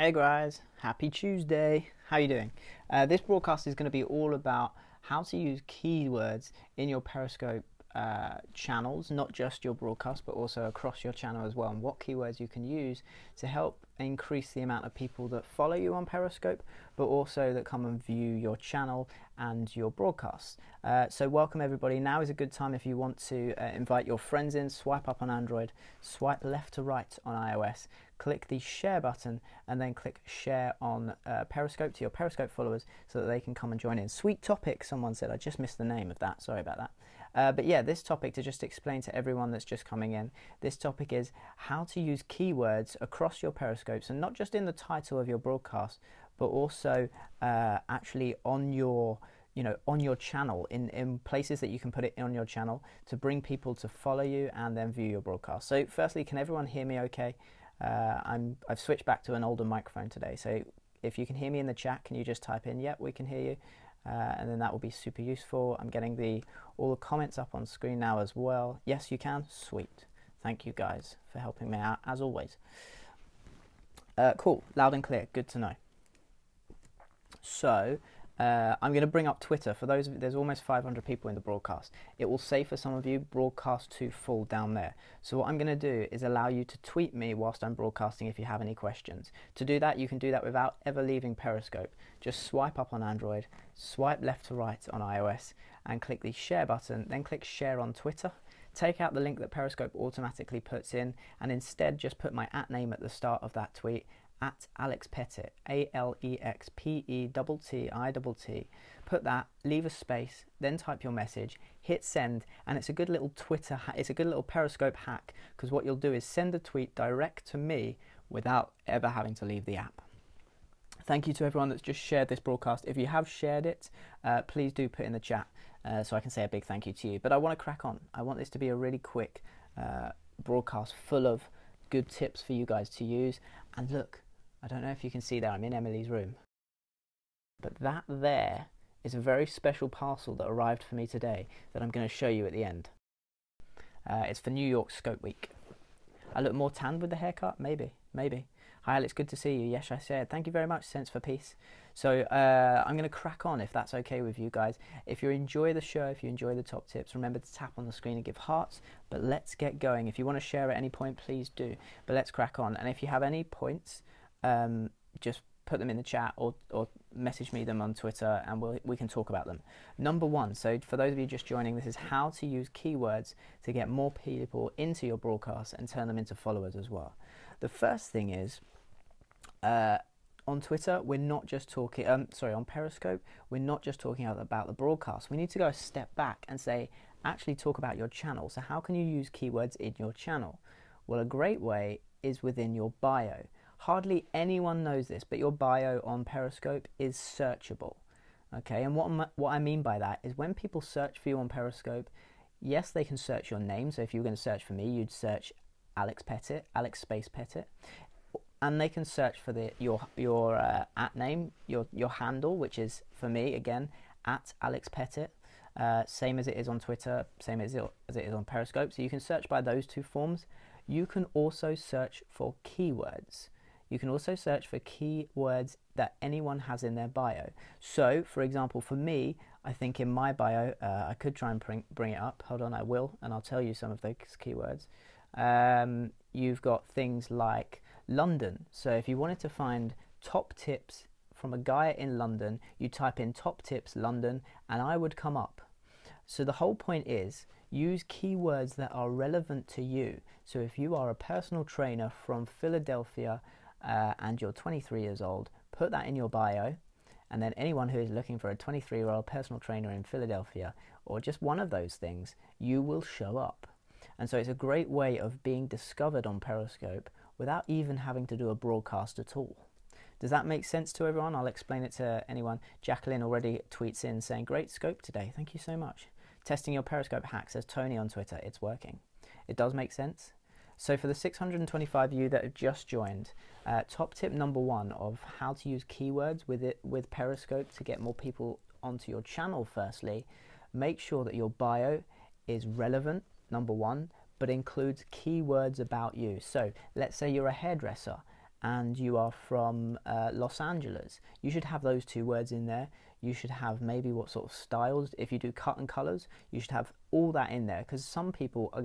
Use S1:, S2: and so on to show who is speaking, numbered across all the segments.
S1: Hey guys, happy Tuesday. How you doing? This broadcast is going to be all about how to use keywords in your Periscope channels, not just your broadcast, but also across your channel as well, and what keywords you can use to help increase the amount of people that follow you on Periscope, but also that come and view your channel and your broadcasts. So welcome everybody. Now is a good time if you want to invite your friends in. Swipe up on Android, swipe left to right on iOS, click the share button, and then click share on Periscope to your Periscope followers so that they can come and join in. Sweet topic, someone said. I just missed the name of that, sorry about that. But yeah, this topic, to just explain to everyone that's just coming in, this topic is how to use keywords across your Periscopes, and not just in the title of your broadcast, but also actually on your on your channel, in places that you can put it on your channel to bring people to follow you and then view your broadcast. So firstly, can everyone hear me okay? I've switched back to an older microphone today, so if you can hear me in the chat, can you just type in, yep, we can hear you, and then that will be super useful. I'm getting all the comments up on screen now as well. Yes, you can. Sweet. Thank you guys for helping me out as always. Cool, loud and clear, good to know. So I'm going to bring up Twitter. For those of you, there's almost 500 people in the broadcast. It will say for some of you, broadcast to full down there. So what I'm going to do is allow you to tweet me whilst I'm broadcasting if you have any questions. To do that, you can do that without ever leaving Periscope. Just swipe up on Android, swipe left to right on iOS, and click the share button, then click share on Twitter. Take out the link that Periscope automatically puts in, and instead just put my @name at the start of that tweet, @Alex Pettitt, ALEXPETTITT. Put that, leave a space, then type your message, hit send, and it's a good little it's a good little Periscope hack, because what you'll do is send a tweet direct to me without ever having to leave the app. Thank you to everyone that's just shared this broadcast. If you have shared it, please do put in the chat so I can say a big thank you to you. But I want to crack on. I want this to be a really quick broadcast full of good tips for you guys to use. And look, I don't know if you can see there, I'm in Emily's room, but that there is a very special parcel that arrived for me today that I'm going to show you at the end. It's for New York Scope Week. I look more tanned with the haircut? Maybe. Hi Alex, good to see you. Yes, I said. Thank you very much, Sense for Peace. So I'm going to crack on if that's okay with you guys. If you enjoy the show, if you enjoy the top tips, remember to tap on the screen and give hearts. But let's get going. If you want to share at any point, please do. But let's crack on. And if you have any points, just put them in the chat or message me them on Twitter, and we can talk about them. Number one, so for those of you just joining, this is how to use keywords to get more people into your broadcast and turn them into followers as well. The first thing is, on Twitter, we're not just talking, on Periscope, we're not just talking about the broadcast. We need to go a step back and say, actually talk about your channel. So how can you use keywords in your channel? Well, a great way is within your bio. Hardly anyone knows this, but your bio on Periscope is searchable. Okay, and what I mean by that is when people search for you on Periscope, yes, they can search your name. So if you were going to search for me, you'd search Alex Pettitt, Alex space Pettitt, and they can search for your @name, your handle, which is for me again @Alex Pettitt. Same as it is on Twitter, same as it is on Periscope. So you can search by those two forms. You can also search for keywords. You can also search for keywords that anyone has in their bio. So, for example, for me, I think in my bio, I could try and bring it up. Hold on, I will, and I'll tell you some of those keywords. You've got things like London. So if you wanted to find top tips from a guy in London, you type in top tips London, and I would come up. So the whole point is, use keywords that are relevant to you. So if you are a personal trainer from Philadelphia and you're 23 years old, put that in your bio, and then anyone who is looking for a 23-year-old personal trainer in Philadelphia, or just one of those things, you will show up. And so it's a great way of being discovered on Periscope without even having to do a broadcast at all. Does that make sense to everyone? I'll explain it to anyone. Jacqueline already tweets in saying, great scope today. Thank you so much. Testing your Periscope hack, says Tony on Twitter. It's working. It does make sense. So for the 625 of you that have just joined, top tip number one of how to use keywords with Periscope to get more people onto your channel. Firstly, make sure that your bio is relevant, number one, but includes keywords about you. So let's say you're a hairdresser and you are from Los Angeles, you should have those 2 words in there. You should have maybe what sort of styles. If you do cut and colors, you should have all that in there, because some people are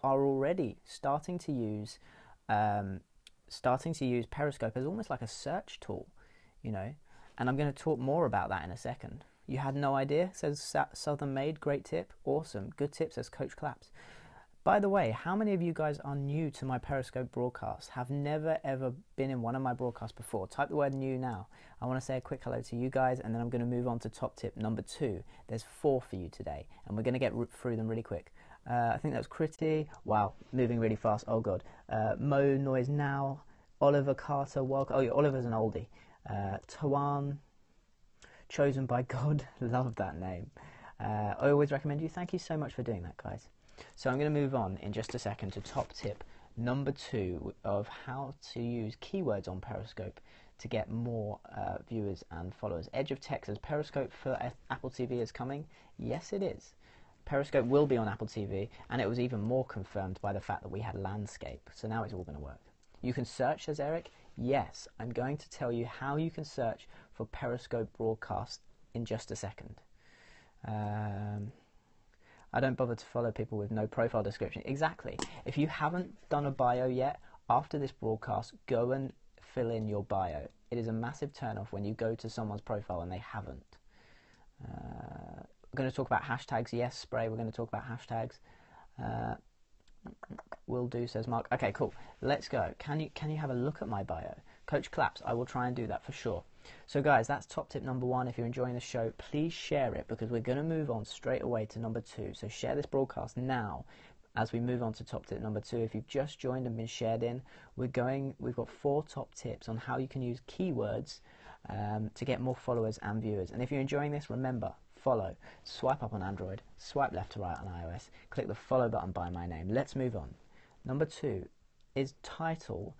S1: are already starting to use Periscope as almost like a search tool, you know. And I'm going to talk more about that in a second. You had no idea, says Southern Made. Great tip, awesome, good tip, says Coach Claps. By the way, how many of you guys are new to my Periscope broadcast, have never ever been in one of my broadcasts before? Type the word new now. I want to say a quick hello to you guys, and then I'm going to move on to top tip number 2. There's 4 for you today, and we're going to get through them really quick. I think that was Critty. Wow, moving really fast. Oh God. Mo Noise Now. Oliver Carter, welcome. Oh yeah, Oliver's an oldie. Tawan, Chosen by God. Love that name. I always recommend you. Thank you so much for doing that, guys. So I'm going to move on in just a second to top tip number 2 of how to use keywords on Periscope to get more viewers and followers. Edge of Tech says Periscope for Apple TV is coming. Yes, it is. Periscope will be on Apple TV, and it was even more confirmed by the fact that we had landscape. So now it's all going to work. You can search, says Eric. Yes, I'm going to tell you how you can search for Periscope broadcast in just a second. I don't bother to follow people with no profile description. Exactly. If you haven't done a bio yet, after this broadcast, go and fill in your bio. It is a massive turn-off when you go to someone's profile and they haven't. We're going to talk about hashtags. Yes, Spray, we're going to talk about hashtags. Will do, says Mark. Okay, cool. Let's go. Can you have a look at my bio? Coach Claps, I will try and do that for sure. So guys, that's top tip number 1. If you're enjoying the show, please share it, because we're going to move on straight away to number 2. So share this broadcast now as we move on to top tip number 2. If you've just joined and been shared in, we've got 4 top tips on how you can use keywords to get more followers and viewers. And if you're enjoying this, remember, follow. Swipe up on Android, swipe left to right on iOS, click the follow button by my name. Let's move on. Number 2 is title.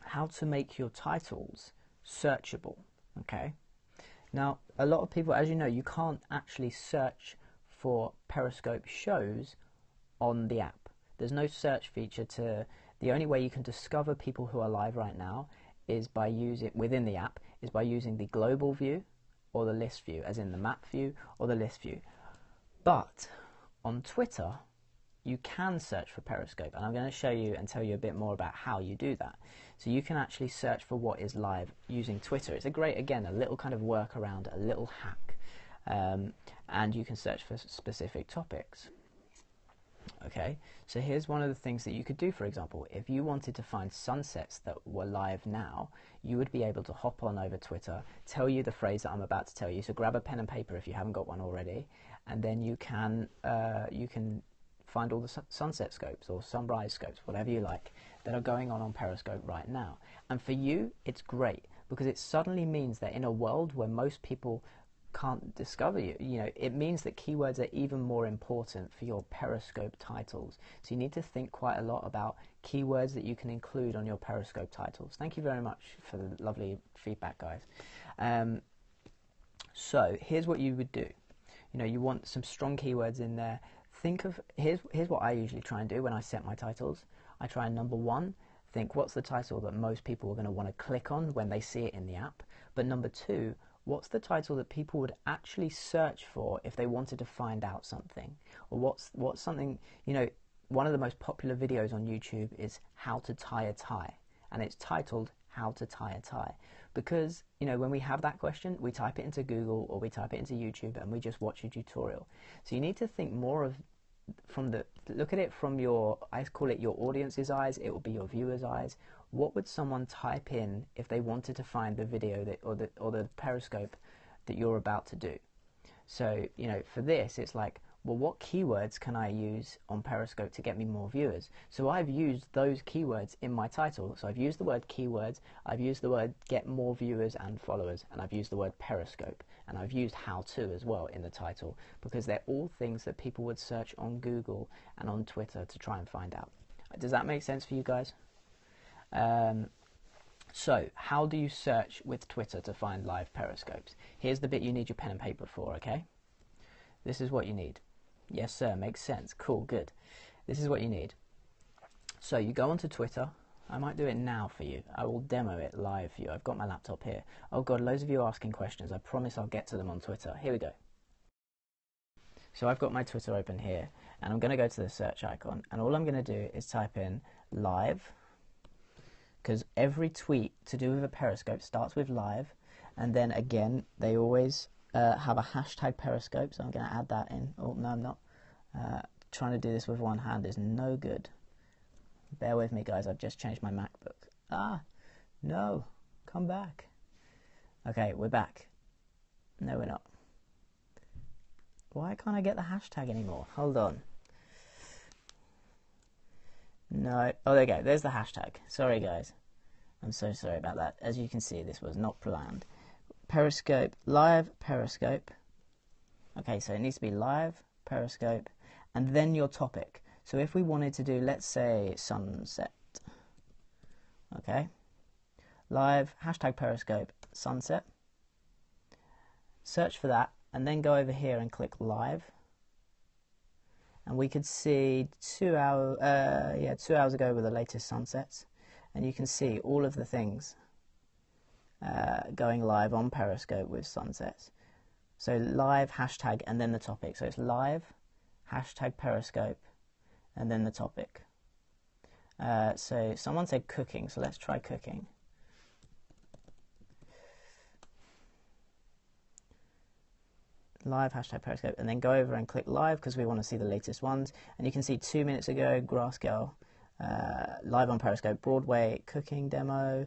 S1: How to make your titles searchable. Okay. Now, a lot of people, as you know, you can't actually search for Periscope shows on the app. There's no search feature the only way you can discover people who are live right now is by within the app, is by using the global view or the list view, as in the map view or the list view. But on Twitter, you can search for Periscope, and I'm going to show you and tell you a bit more about how you do that. So you can actually search for what is live using Twitter. It's a little kind of workaround, a little hack, and you can search for specific topics. Okay, so here's one of the things that you could do. For example, if you wanted to find sunsets that were live now, you would be able to hop on over Twitter, tell you the phrase that I'm about to tell you. So grab a pen and paper if you haven't got one already, and then you can find all the sunset scopes or sunrise scopes, whatever you like, that are going on Periscope right now. And for you, it's great, because it suddenly means that in a world where most people can't discover you, it means that keywords are even more important for your Periscope titles. So you need to think quite a lot about keywords that you can include on your Periscope titles. Thank you very much for the lovely feedback, guys. So here's what you would do. You want some strong keywords in there. Here's what I usually try and do when I set my titles. I try and, number 1, think what's the title that most people are going to want to click on when they see it in the app. But number 2, what's the title that people would actually search for if they wanted to find out something? Or what's something, one of the most popular videos on YouTube is how to tie a tie, and it's titled how to tie a tie, because when we have that question, we type it into Google or we type it into YouTube and we just watch a tutorial. So you need to think more of look at it from I call it your audience's eyes. It will be your viewer's eyes. What would someone type in if they wanted to find the video or the Periscope that you're about to do? So for this, it's like, well, what keywords can I use on Periscope to get me more viewers? So I've used those keywords in my title. So I've used the word keywords, I've used the word get more viewers and followers, and I've used the word Periscope, and I've used how to as well in the title, because they're all things that people would search on Google and on Twitter to try and find out. Does that make sense for you guys? So how do you search with Twitter to find live Periscopes? Here's the bit you need your pen and paper for, okay? This is what you need. Yes, sir, makes sense. Cool, good. This is what you need. So you go onto Twitter, I might do it now for you. I will demo it live for you. I've got my laptop here. Oh God, loads of you are asking questions. I promise I'll get to them on Twitter. Here we go. So I've got my Twitter open here, and I'm going to go to the search icon, and all I'm going to do is type in live, because every tweet to do with a Periscope starts with live, and then again, they always have a hashtag Periscope, so I'm going to add that in. Oh, no, I'm not. Trying to do this with one hand is no good. Bear with me, guys. I've just changed my MacBook. Ah, no. Come back. Okay, we're back. No, we're not. Why can't I get the hashtag anymore? Hold on. No. Oh, there you go. There's the hashtag. Sorry, guys. I'm so sorry about that. As you can see, this was not planned. Periscope, live Periscope. Okay, so it needs to be live Periscope, and then your topic. So if we wanted to do, let's say, sunset. Okay. Live, hashtag Periscope, sunset. Search for that, and then go over here and click live. And we could see 2 hours ago were the latest sunsets. And you can see all of the things going live on Periscope with sunsets. So live, hashtag, and then the topic. So it's live, hashtag Periscope, and then the topic. So someone said cooking, so let's try cooking. Live, hashtag Periscope, and then go over and click live because we want to see the latest ones. And you can see 2 minutes ago, Grass Girl, live on Periscope, Broadway cooking demo.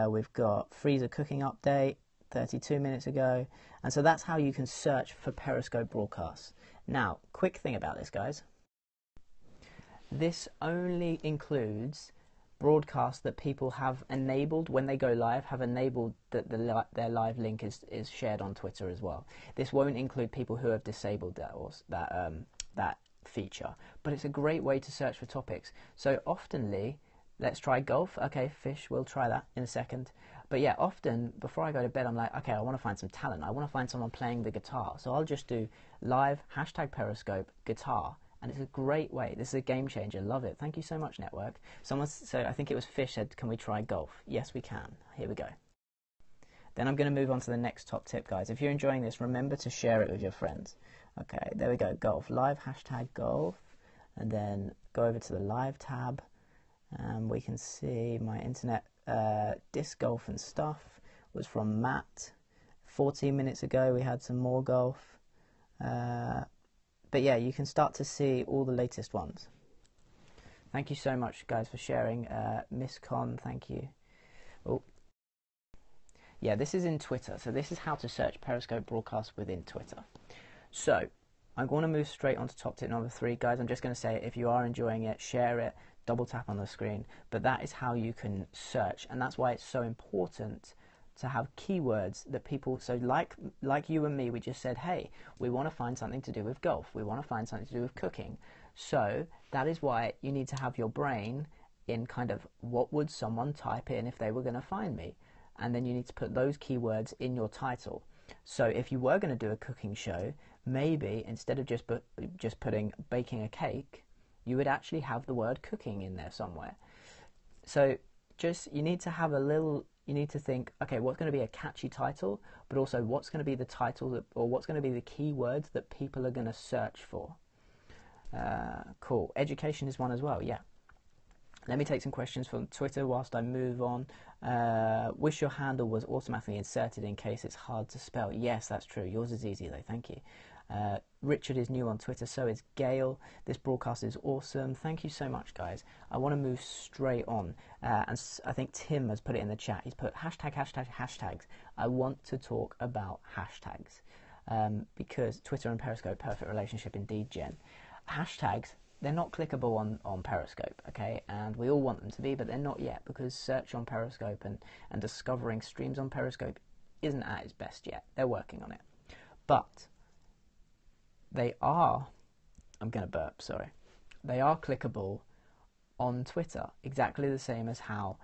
S1: We've got freezer cooking update 32 minutes ago. And so that's how you can search for Periscope broadcasts. Now, quick thing about this, guys. This only includes broadcasts that people have enabled when they go live, have enabled that their live link is shared on Twitter as well. This won't include people who have disabled that feature, but it's a great way to search for topics. So oftenly, let's try golf. Okay, fish, we'll try that in a second. But yeah, often before I go to bed, I'm like, okay, I want to find some talent. I want to find someone playing the guitar. So I'll just do live, hashtag Periscope, guitar. And it's a great way. This is a game changer. Love it. Thank you so much, network. So I think it was Fish said, can we try golf? Yes, we can. Here we go. Then I'm going to move on to the next top tip, guys. If you're enjoying this, remember to share it with your friends. Okay, there we go. Golf. Live, hashtag golf. And then go over to the live tab. And we can see my internet disc golf and stuff was from Matt. 14 minutes ago, we had some more golf. But yeah, you can start to see all the latest ones. Thank you so much, guys, for sharing. Miss Con, thank you. Oh, yeah, this is in Twitter. So this is how to search Periscope broadcast within Twitter. So I'm going to move straight on to top tip number 3, guys. I'm just going to say, if you are enjoying it, share it, double tap on the screen. But that is how you can search, and that's why it's so important to have keywords that people, so like you and me, we just said, hey, we want to find something to do with golf, we want to find something to do with cooking. So that is why you need to have your brain in kind of what would someone type in if they were going to find me, and then you need to put those keywords in your title. So if you were going to do a cooking show, maybe instead of just putting baking a cake, you would actually have the word cooking in there somewhere. So you need to have you need to think, okay, what's going to be a catchy title, but also what's going to be the title or what's going to be the keywords that people are going to search for. Cool. Education is one as well, yeah. Let me take some questions from Twitter whilst I move on. Wish your handle was automatically inserted in case it's hard to spell. Yes, that's true. Yours is easy though, thank you. Richard is new on Twitter, so is Gail. This broadcast is awesome. Thank you so much, guys. I want to move straight on. And I think Tim has put it in the chat. He's put hashtags. I want to talk about hashtags because Twitter and Periscope, perfect relationship indeed, Jen. Hashtags, they're not clickable on Periscope, okay? And we all want them to be, but they're not yet because search on Periscope and discovering streams on Periscope isn't at its best yet. They're working on it. But they are, I'm going to burp, sorry. They are clickable on Twitter, exactly the same as how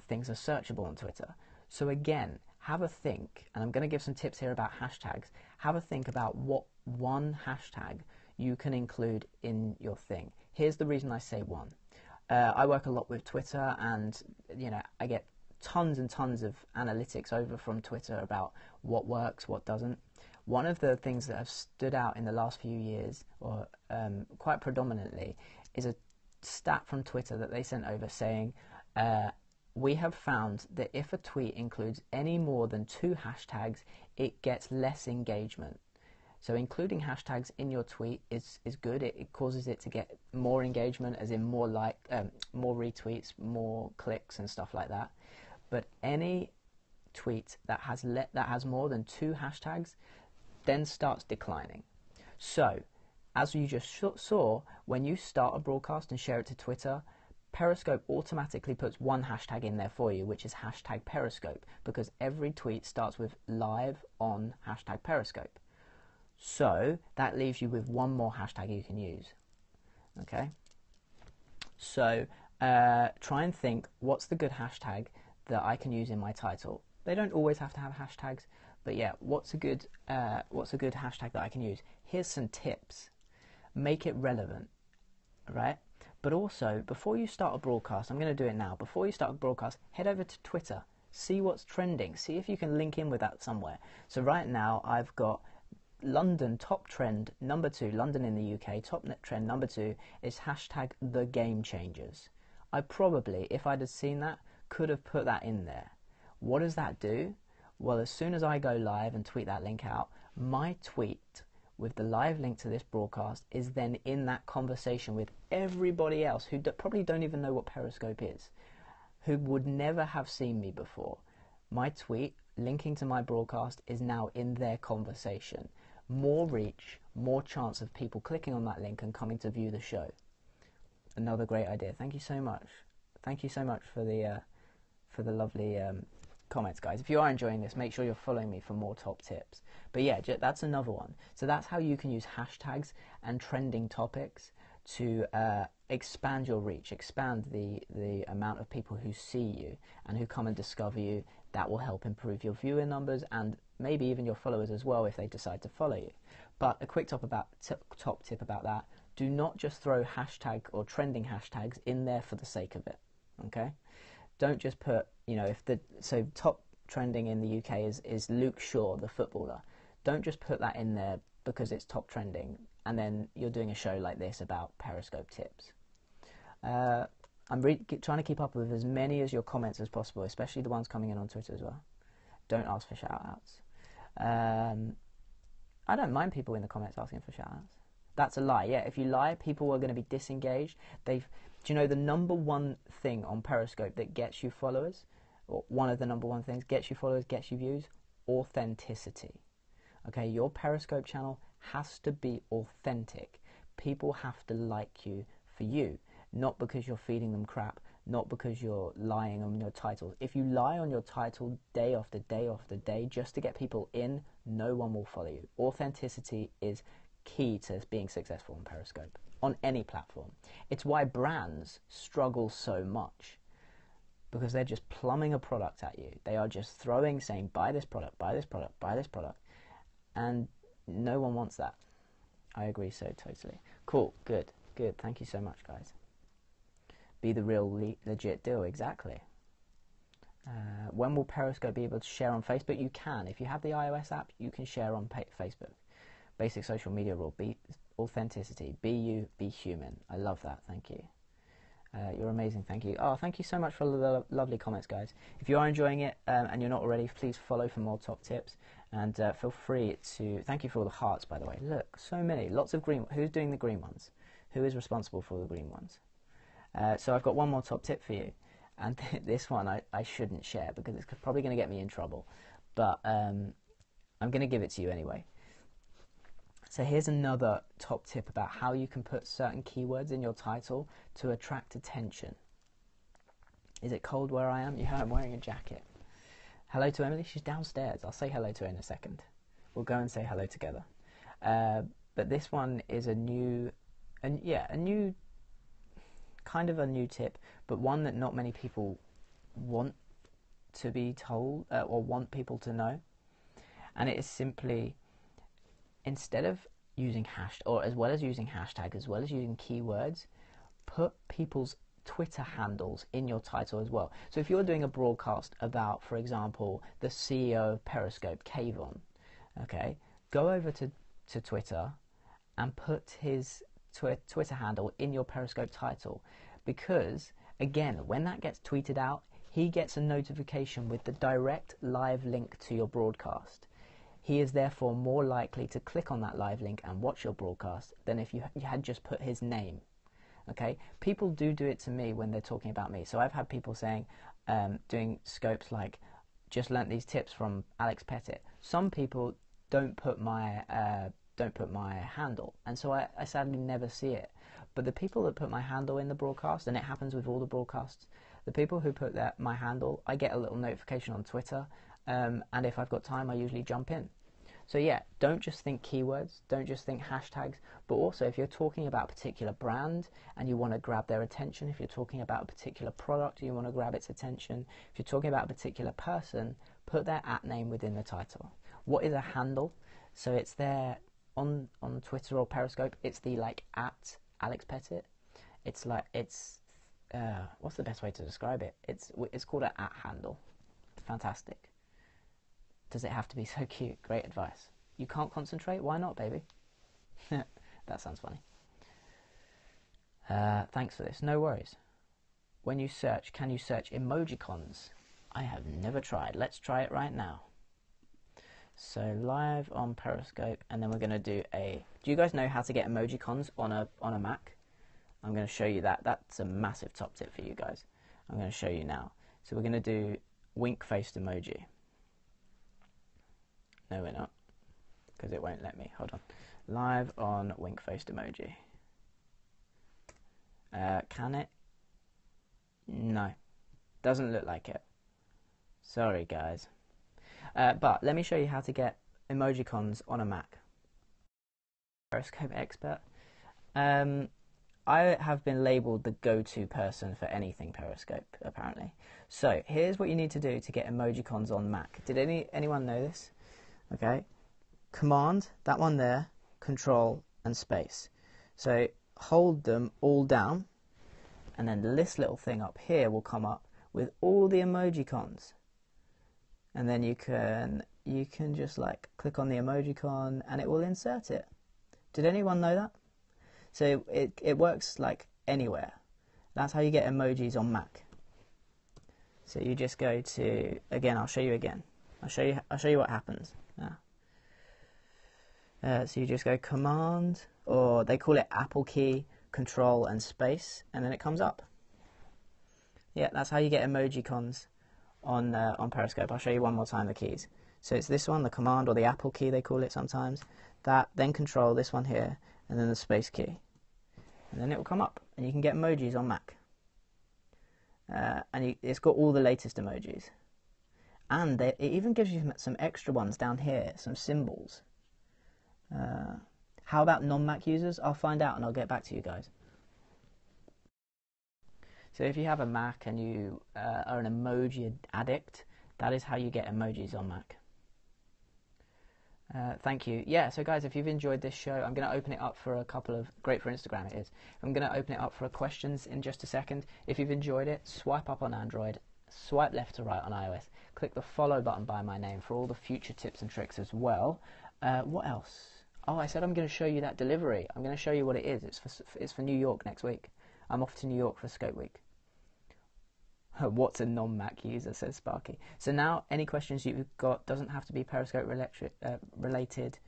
S1: things are searchable on Twitter. So again, have a think, and I'm going to give some tips here about hashtags. Have a think about what one hashtag you can include in your thing. Here's the reason I say one. I work a lot with Twitter, and I get tons and tons of analytics over from Twitter about what works, what doesn't. One of the things that have stood out in the last few years, or quite predominantly, is a stat from Twitter that they sent over saying, we have found that if a tweet includes any more than 2 hashtags, it gets less engagement. So including hashtags in your tweet is good. It causes it to get more engagement, as in more more retweets, more clicks and stuff like that. But any tweet that has more than 2 hashtags then starts declining. So, as you just saw, when you start a broadcast and share it to Twitter, Periscope automatically puts 1 hashtag in there for you, which is hashtag Periscope, because every tweet starts with live on hashtag Periscope. So that leaves you with 1 more hashtag you can use. Okay? So try and think, what's the good hashtag that I can use in my title? They don't always have to have hashtags, but yeah, what's a good hashtag that I can use? Here's some tips. Make it relevant, right? But also, before you start a broadcast, I'm going to do it now. Before you start a broadcast, head over to Twitter. See what's trending. See if you can link in with that somewhere. So right now, I've got London top trend number 2. London in the UK top trend number 2 is hashtag the game changers. I probably, if I'd have seen that, could have put that in there. What does that do? Well, as soon as I go live and tweet that link out, my tweet with the live link to this broadcast is then in that conversation with everybody else who probably don't even know what Periscope is, who would never have seen me before. My tweet linking to my broadcast is now in their conversation. More reach, more chance of people clicking on that link and coming to view the show. Another great idea. Thank you so much. Thank you so much for the lovely comments, guys. If you are enjoying this, make sure you're following me for more top tips. But yeah, that's another one. So that's how you can use hashtags and trending topics to expand your reach, expand the amount of people who see you and who come and discover you. That will help improve your viewer numbers and maybe even your followers as well if they decide to follow you. But a quick top tip about that: do not just throw hashtag or trending hashtags in there for the sake of it. Okay? Don't just put, so top trending in the UK is Luke Shaw, the footballer. Don't just put that in there because it's top trending and then you're doing a show like this about Periscope tips. I'm trying to keep up with as many as your comments as possible, especially the ones coming in on Twitter as well. Don't ask for shout-outs. I don't mind people in the comments asking for shout-outs. That's a lie. Yeah, if you lie, people are going to be disengaged. Do you know the number one thing on Periscope that gets you followers, or one of the number one things gets you followers, gets you views? Authenticity. Okay, your Periscope channel has to be authentic. People have to like you for you, not because you're feeding them crap, not because you're lying on your title. If you lie on your title day after day after day just to get people in, no one will follow you. Authenticity is key to being successful on Periscope, on any platform. It's why brands struggle so much, because they're just plumbing a product at you. They are just saying, buy this product, buy this product, buy this product, and no one wants that. I agree so totally. Cool, good. Thank you so much, guys. Be the real legit deal, exactly. When will Periscope be able to share on Facebook? You can. If you have the iOS app, you can share on Facebook. Basic social media rule: be authenticity, be you, be human. I love that. Thank you. You're amazing. Thank you. Oh, thank you so much for the lovely comments, guys. If you are enjoying it and you're not already, please follow for more top tips. And feel free to... Thank you for all the hearts, by the way. Look, so many. Lots of green... Who's doing the green ones? Who is responsible for the green ones? So I've got one more top tip for you. And this one I shouldn't share because it's probably going to get me in trouble. But I'm going to give it to you anyway. So here's another top tip about how you can put certain keywords in your title to attract attention. Is it cold where I am? Yeah, I'm wearing a jacket. Hello to Emily. She's downstairs. I'll say hello to her in a second. We'll go and say hello together. But this one is a new tip, but one that not many people want to be told or want people to know. And it is simply, instead of using as well as using hashtags, as well as using keywords, put people's Twitter handles in your title as well. So if you're doing a broadcast about, for example, the CEO of Periscope, Kayvon, okay, go over to Twitter and put his Twitter handle in your Periscope title, because again, when that gets tweeted out, he gets a notification with the direct live link to your broadcast. He is therefore more likely to click on that live link and watch your broadcast than if you had just put his name. Okay, people do it to me when they're talking about me. So I've had people saying, doing scopes like, just learnt these tips from Alex Pettitt. Some people don't put my handle, and so I sadly never see it. But the people that put my handle in the broadcast, and it happens with all the broadcasts, the people who put my handle, I get a little notification on Twitter, and if I've got time, I usually jump in. So yeah, don't just think keywords, don't just think hashtags, but also if you're talking about a particular brand and you want to grab their attention, if you're talking about a particular product, you want to grab its attention, if you're talking about a particular person, put their @name within the title. What is a handle? So it's there on Twitter or Periscope, it's the @Alex Pettitt. It's what's the best way to describe it? It's called a @handle. Fantastic. Does it have to be so cute? Great advice. You can't concentrate? Why not, baby? That sounds funny. Thanks for this. No worries. When you search, can you search emojicons? I have never tried. Let's try it right now. So live on Periscope, and then we're going to do do you guys know how to get emojicons on a Mac? I'm going to show you that. That's a massive top tip for you guys. I'm going to show you now. So we're going to do wink-faced emoji. No, we're not, because it won't let me. Hold on. Live on wink-faced emoji. Can it? No. Doesn't look like it. Sorry, guys. But let me show you how to get emojicons on a Mac. Periscope expert. I have been labelled the go-to person for anything Periscope, apparently. So here's what you need to do to get emojicons on Mac. Did anyone know this? Okay, Command, that one there, Control and space. So hold them all down, and then this little thing up here will come up with all the emojicons. And then you can just click on the emojicon and it will insert it. Did anyone know that? So it works anywhere. That's how you get emojis on Mac. So you just go to, again, I'll show you again. I'll show you what happens. So you just go Command, or they call it Apple key, Control and space, and then it comes up. Yeah, that's how you get emojicons on Periscope. I'll show you one more time the keys. So it's this one, the Command or the Apple key they call it sometimes. That, then Control, this one here, and then the space key. And then it will come up, and you can get emojis on Mac. It's got all the latest emojis. And it even gives you some extra ones down here, some symbols. How about non-Mac users? I'll find out and I'll get back to you guys. So if you have a Mac and you are an emoji addict, that is how you get emojis on Mac. Thank you. Yeah, so guys, if you've enjoyed this show, I'm going to open it up for a couple of, great for Instagram it is, I'm going to open it up for questions in just a second. If you've enjoyed it, swipe up on Android, swipe left to right on iOS, click the follow button by my name for all the future tips and tricks as well. What else? Oh, I said I'm going to show you that delivery. I'm going to show you what it is. It's for New York next week. I'm off to New York for Scope Week. What's a non-Mac user, says Sparky. So now, any questions you've got, doesn't have to be Periscope related,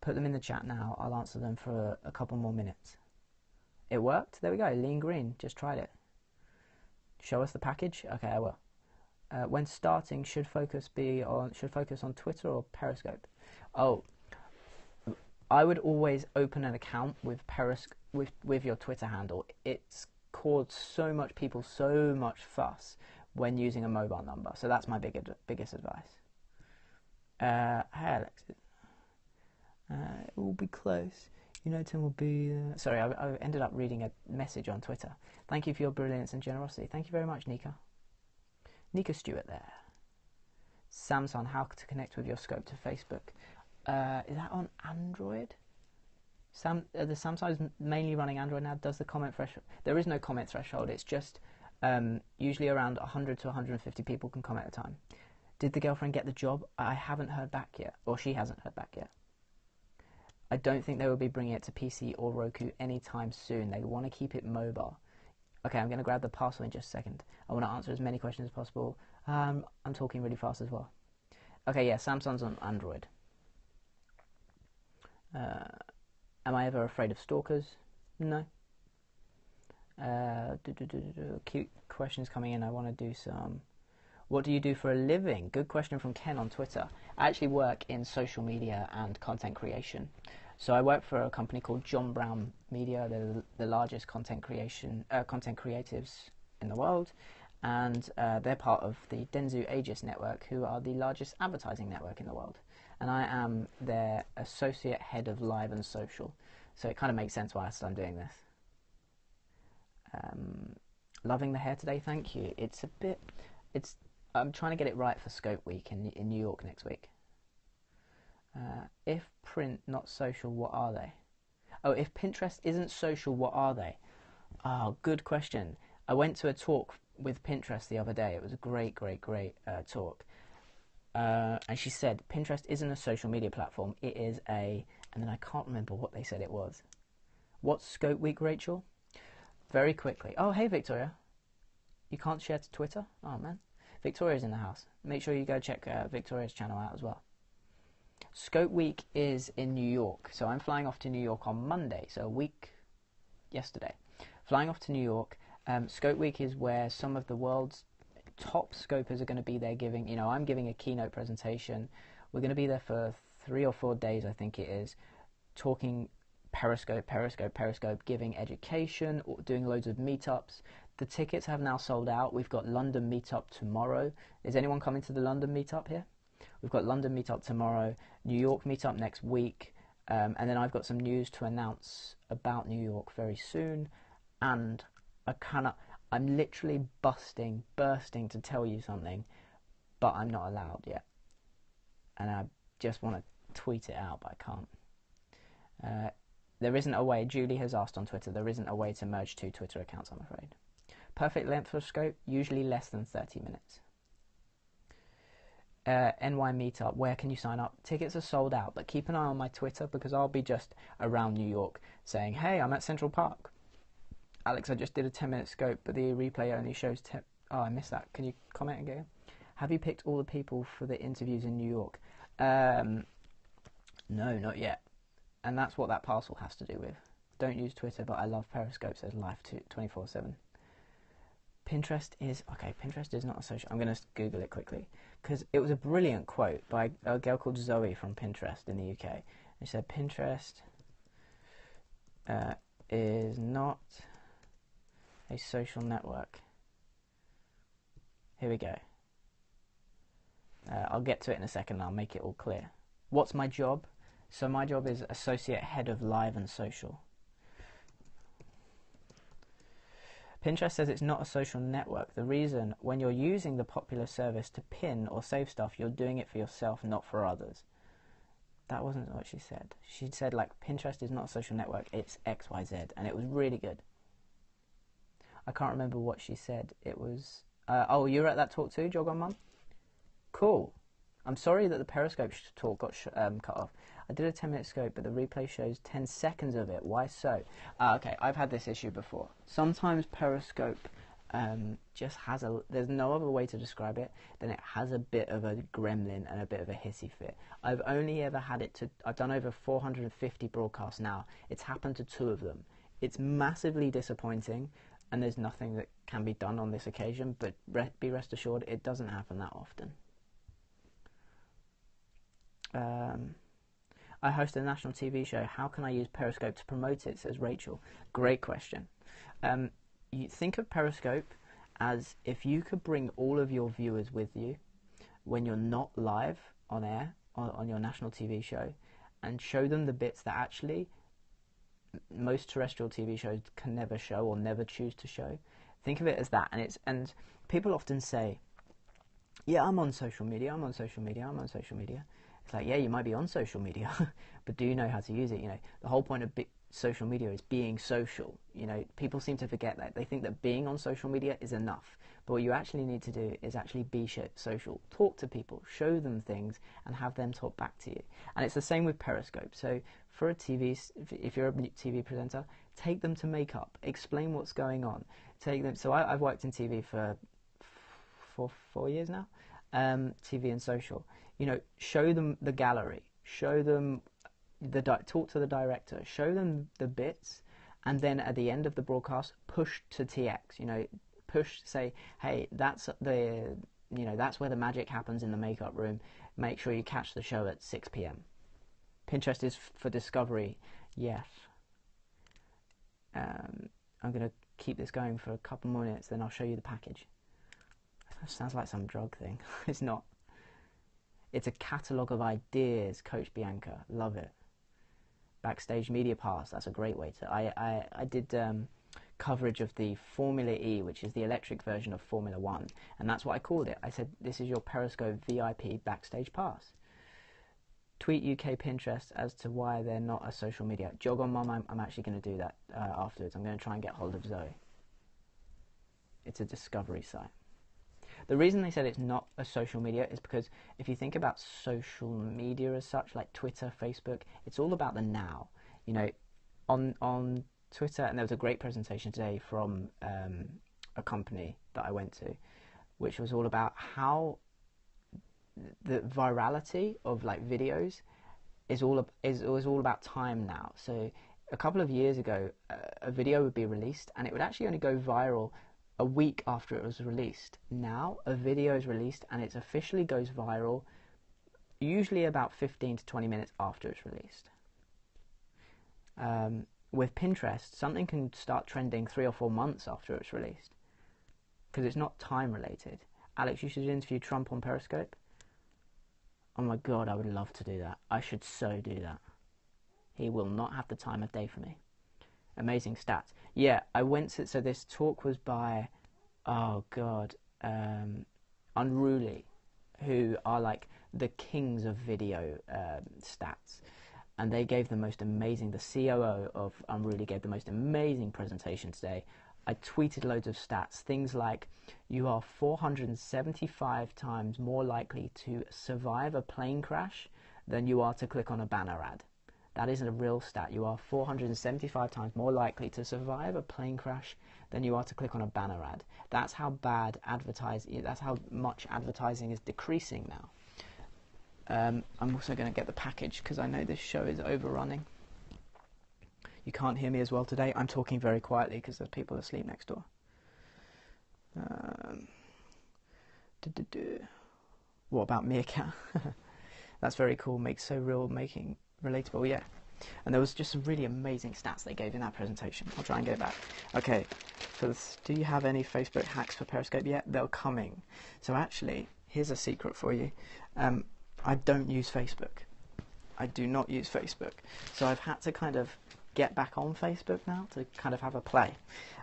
S1: put them in the chat now. I'll answer them for a couple more minutes. It worked? There we go, Lean Green, just tried it. Show us the package? Okay, I will. When starting, should focus on Twitter or Periscope? Oh, I would always open an account with with your Twitter handle. It's caused so much fuss when using a mobile number. So that's my biggest advice. Hey Alex, it will be close. You know, Tim will be... Sorry, I ended up reading a message on Twitter. Thank you for your brilliance and generosity. Thank you very much, Nika. Nika Stewart there. Samsung, how to connect with your scope to Facebook. Is that on Android? The Samsung's mainly running Android now. Does the comment threshold? There is no comment threshold. It's just usually around 100 to 150 people can comment at a time. Did the girlfriend get the job? I haven't heard back yet, or she hasn't heard back yet. I don't think they will be bringing it to PC or Roku anytime soon. They want to keep it mobile. Okay, I'm going to grab the parcel in just a second. I want to answer as many questions as possible. I'm talking really fast as well. Okay, yeah, Samsung's on Android. Am I ever afraid of stalkers? No. Cute questions coming in. I want to do some. What do you do for a living? Good question from Ken on Twitter. I actually work in social media and content creation. So I work for a company called John Brown Media. They're the largest content creatives in the world, and they're part of the Dentsu Aegis network, who are the largest advertising network in the world. And I am their associate head of live and social. So it kind of makes sense why I'm doing this. Loving the hair today, thank you. I'm trying to get it right for Scope Week in New York next week. If print not social, what are they? Oh, if Pinterest isn't social, what are they? Oh, good question. I went to a talk with Pinterest the other day. It was a great talk. And she said, Pinterest isn't a social media platform. It is and then I can't remember what they said it was. What's Scope Week, Rachel? Very quickly. Oh, hey, Victoria. You can't share to Twitter? Oh, man. Victoria's in the house. Make sure you go check Victoria's channel out as well. Scope Week is in New York. So I'm flying off to New York on Monday. So a week yesterday. Flying off to New York. Scope Week is where some of the world's top scopers are going to be there giving, I'm giving a keynote presentation. We're going to be there for 3 or 4 days, I think it is, talking Periscope, giving education, doing loads of meetups. The tickets have now sold out. We've got London meetup tomorrow. Is anyone coming to the London meetup here? We've got London meetup tomorrow, New York meetup next week, and then I've got some news to announce about New York very soon, and I'm literally bursting to tell you something, but I'm not allowed yet. And I just want to tweet it out, but I can't. There isn't a way, Julie has asked on Twitter, there isn't a way to merge 2 Twitter accounts, I'm afraid. Perfect length for Scope, usually less than 30 minutes. NY Meetup, where can you sign up? Tickets are sold out, but keep an eye on my Twitter because I'll be just around New York saying, hey, I'm at Central Park. Alex, I just did a 10-minute scope, but the replay only shows 10. Oh, I missed that. Can you comment again? Have you picked all the people for the interviews in New York? No, not yet. And that's what that parcel has to do with. Don't use Twitter, but I love Periscope, says live 24/7. Pinterest is not a social. I'm going to Google it quickly because it was a brilliant quote by a girl called Zoe from Pinterest in the UK. She said, Pinterest is not a social network. Here we go. I'll get to it in a second and I'll make it all clear. What's my job? So my job is Associate Head of Live and Social. Pinterest says it's not a social network. The reason, when you're using the popular service to pin or save stuff, you're doing it for yourself, not for others. That wasn't what she said. She said, Pinterest is not a social network, it's XYZ, and it was really good. I can't remember what she said. It was, oh, you were at that talk too, Jog On Mum? Cool. I'm sorry that the Periscope talk got cut off. I did a 10-minute scope, but the replay shows 10 seconds of it. Why so? Okay, I've had this issue before. Sometimes Periscope just has there's no other way to describe it than it has a bit of a gremlin and a bit of a hissy fit. I've only ever had it I've done over 450 broadcasts now. It's happened to 2 of them. It's massively disappointing, and there's nothing that can be done on this occasion, but be rest assured it doesn't happen that often. I host a national TV show. How can I use Periscope to promote it, says Rachel. Great question. You think of Periscope as if you could bring all of your viewers with you when you're not live on air on your national TV show and show them the bits that actually most terrestrial TV shows can never show or never choose to show. Think of it as that. And people often say, yeah, I'm on social media. It's like, yeah, you might be on social media, but do you know how to use it? You know, the whole point of social media is being social. You know, people seem to forget that. They think that being on social media is enough. But what you actually need to do is actually be social. Talk to people, show them things, and have them talk back to you. And it's the same with Periscope. So for a TV, if you're a TV presenter, take them to makeup. Explain what's going on. Take them. So I've worked in TV for 4 years now. TV and social. You know, show them the gallery. Show them talk to the director. Show them the bits, and then at the end of the broadcast, push to TX. You know, say, hey, that's where the magic happens in the makeup room. Make sure you catch the show at 6 p.m. Pinterest is for discovery. Yes. I'm going to keep this going for a couple more minutes, then I'll show you the package. That sounds like some drug thing. It's not. It's a catalogue of ideas, Coach Bianca. Love it. Backstage Media Pass. That's a great way to... I did coverage of the Formula E, which is the electric version of Formula 1. And that's what I called it. I said, this is your Periscope VIP Backstage Pass. Tweet UK Pinterest as to why they're not a social media. Jog on Mum, I'm actually going to do that afterwards. I'm going to try and get hold of Zoe. It's a discovery site. The reason they said it's not a social media is because if you think about social media as such, like Twitter, Facebook, it's all about the now. You know, on Twitter, and there was a great presentation today from a company that I went to, which was all about how the virality of like videos is all about time now. So a couple of years ago, a video would be released and it would actually only go viral a week after it was released. Now a video is released and it officially goes viral usually about 15 to 20 minutes after it's released. With Pinterest, something can start trending 3 or 4 months after it's released because it's not time related. Alex, you should interview Trump on Periscope. Oh my god, I would love to do that. I should so do that. He will not have the time of day for me. Amazing stats. Yeah, I went to... So this talk was by... Oh god. Unruly. Who are like the kings of video stats. And they gave the most amazing... The COO of Unruly gave the most amazing presentation today. I tweeted loads of stats. Things like you are 475 times more likely to survive a plane crash than you are to click on a banner ad. That isn't a real stat. You are 475 times more likely to survive a plane crash than you are to click on a banner ad. That's how bad advertising, that's how much advertising is decreasing now. I'm also going to get the package because I know this show is overrunning. You can't hear me as well today. I'm talking very quietly because there's people asleep next door. What about Meerkat? That's very cool. Makes so real, making relatable. Yeah. And there was just some really amazing stats they gave in that presentation. I'll try and get it back. Okay. So do you have any Facebook hacks for Periscope yet? They're coming. So actually, here's a secret for you. I don't use Facebook. I do not use Facebook. So I've had to kind of get back on Facebook now to kind of have a play.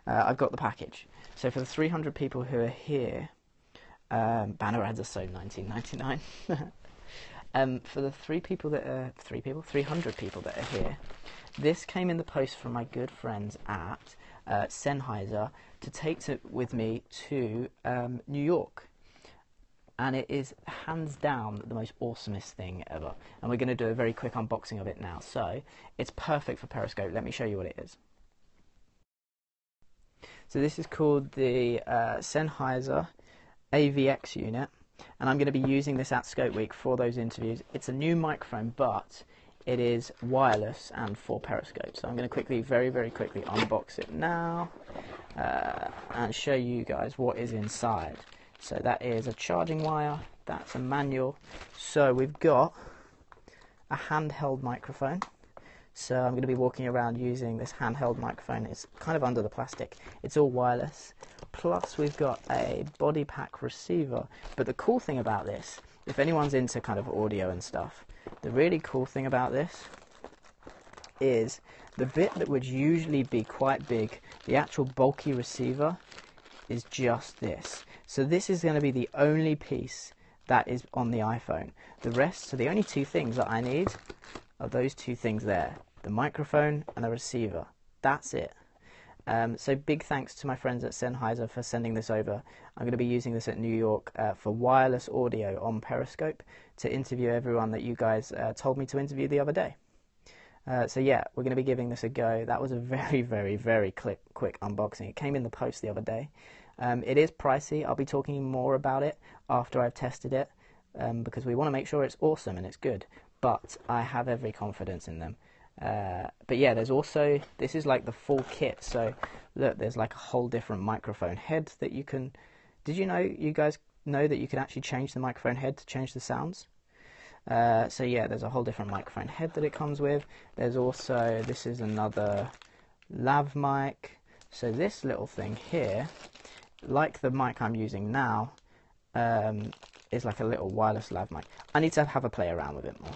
S1: I've got the package. So for the 300 people who are here, banner ads are so $19.99. For the 300 people that are here, this came in the post from my good friends at Sennheiser to take with me to New York. And it is hands down the most awesomest thing ever. And we're going to do a very quick unboxing of it now. So it's perfect for Periscope. Let me show you what it is. So this is called the Sennheiser AVX unit. And I'm going to be using this at Scope Week for those interviews. It's a new microphone, but it is wireless and for Periscope. So I'm going to very, very quickly unbox it now and show you guys what is inside. So that is a charging wire, that's a manual. So we've got a handheld microphone. So I'm going to be walking around using this handheld microphone. It's kind of under the plastic. It's all wireless. Plus we've got a body pack receiver. But the cool thing about this, if anyone's into kind of audio and stuff, the really cool thing about this is the bit that would usually be quite big, the actual bulky receiver, is just this. So this is going to be the only piece that is on the iPhone. The rest, so the only two things that I need are those two things there, the microphone and the receiver. That's it. So big thanks to my friends at Sennheiser for sending this over. I'm going to be using this at New York for wireless audio on Periscope to interview everyone that you guys told me to interview the other day. So yeah, we're going to be giving this a go. That was a very, very, very quick unboxing. It came in the post the other day. It is pricey. I'll be talking more about it after I've tested it because we want to make sure it's awesome and it's good. But I have every confidence in them. But yeah, there's also, this is like the full kit. So look, there's like a whole different microphone head that you can, did you guys know that you can actually change the microphone head to change the sounds? So yeah, there's a whole different microphone head that it comes with. There's also, this is another lav mic. So this little thing here, like the mic I'm using now, is like a little wireless lav mic. I need to have a play around with it more.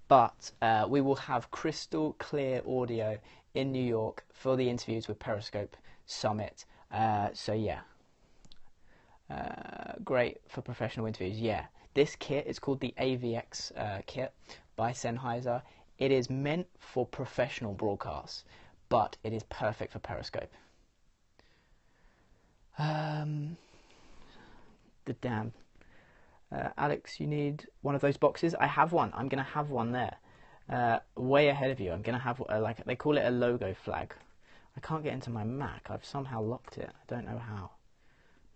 S1: But we will have crystal clear audio in New York for the interviews with Periscope Summit. So yeah, great for professional interviews. Yeah, this kit is called the AVX kit by Sennheiser. It is meant for professional broadcasts, but it is perfect for Periscope. The damn. Alex, you need one of those boxes? I have one. I'm going to have one there. Way ahead of you. I'm going to have, like, they call it a logo flag. I can't get into my Mac. I've somehow locked it. I don't know how.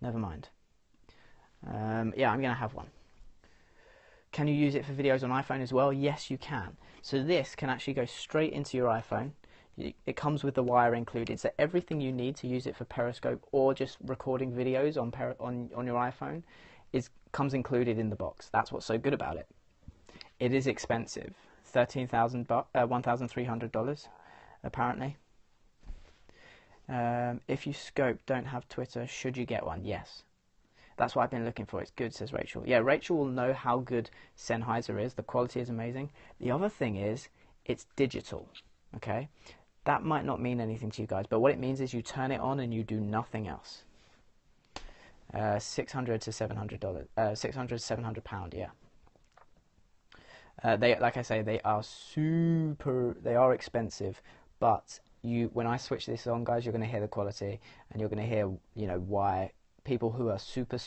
S1: Never mind. Yeah, I'm going to have one. Can you use it for videos on iPhone as well? Yes, you can. So this can actually go straight into your iPhone. It comes with the wire included. So everything you need to use it for Periscope or just recording videos on your iPhone comes included in the box. That's what's so good about it. It is expensive, $1,300 apparently. If you scope don't have Twitter, should you get one? Yes. That's what I've been looking for. It's good, says Rachel. Yeah, Rachel will know how good Sennheiser is. The quality is amazing. The other thing is, it's digital. Okay, that might not mean anything to you guys, but what it means is you turn it on and you do nothing else. $600 to $700. £600 to £700. Yeah. They, like I say, they are expensive, but when I switch this on, guys, you're going to hear the quality, and you're going to hear, why people who are super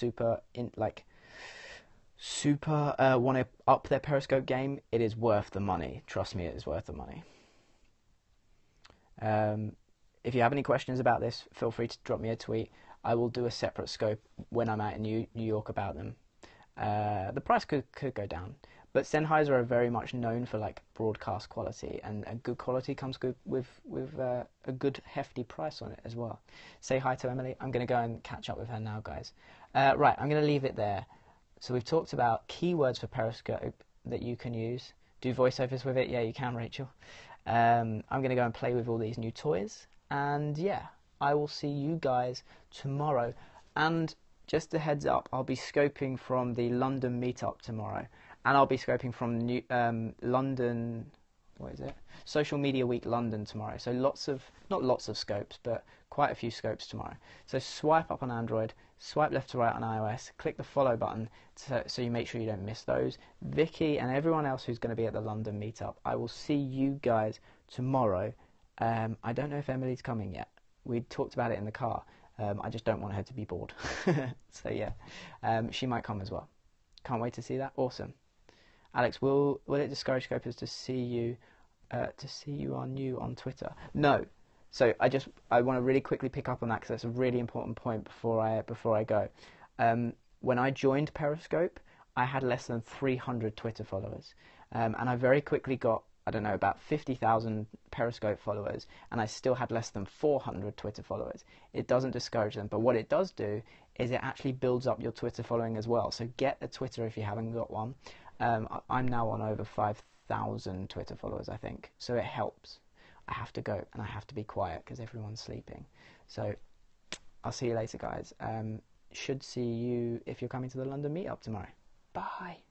S1: want to up their Periscope game. It is worth the money. Trust me, it is worth the money. If you have any questions about this, feel free to drop me a tweet. I will do a separate scope when I'm out in New York about them. The price could go down, but Sennheiser are very much known for like broadcast quality, and good quality comes good with a good hefty price on it as well. Say hi to Emily. I'm going to go and catch up with her now, guys. Right, I'm going to leave it there. So we've talked about keywords for Periscope that you can use. Do voiceovers with it? Yeah, you can, Rachel. I'm going to go and play with all these new toys, and yeah, I will see you guys tomorrow. And just a heads up, I'll be scoping from the London meetup tomorrow, and I'll be scoping from London, what is it? Social Media Week London tomorrow. So not lots of scopes, but quite a few scopes tomorrow. So swipe up on Android, swipe left to right on iOS, click the follow button so you make sure you don't miss those. Vicky and everyone else who's going to be at the London meetup, I will see you guys tomorrow. I don't know if Emily's coming yet. We talked about it in the car. I just don't want her to be bored. So yeah, she might come as well. Can't wait to see that. Awesome. Alex, will it discourage scopers to see you are new on Twitter? No. So I want to really quickly pick up on that because that's a really important point before I go. When I joined Periscope, I had less than 300 Twitter followers, and I very quickly got, I don't know, about 50,000 Periscope followers, and I still had less than 400 Twitter followers. It doesn't discourage them, but what it does do is it actually builds up your Twitter following as well. So get a Twitter if you haven't got one. I'm now on over 5,000 Twitter followers, I think, so it helps. I have to go, and I have to be quiet because everyone's sleeping. So I'll see you later, guys. Should see you if you're coming to the London meetup tomorrow. Bye.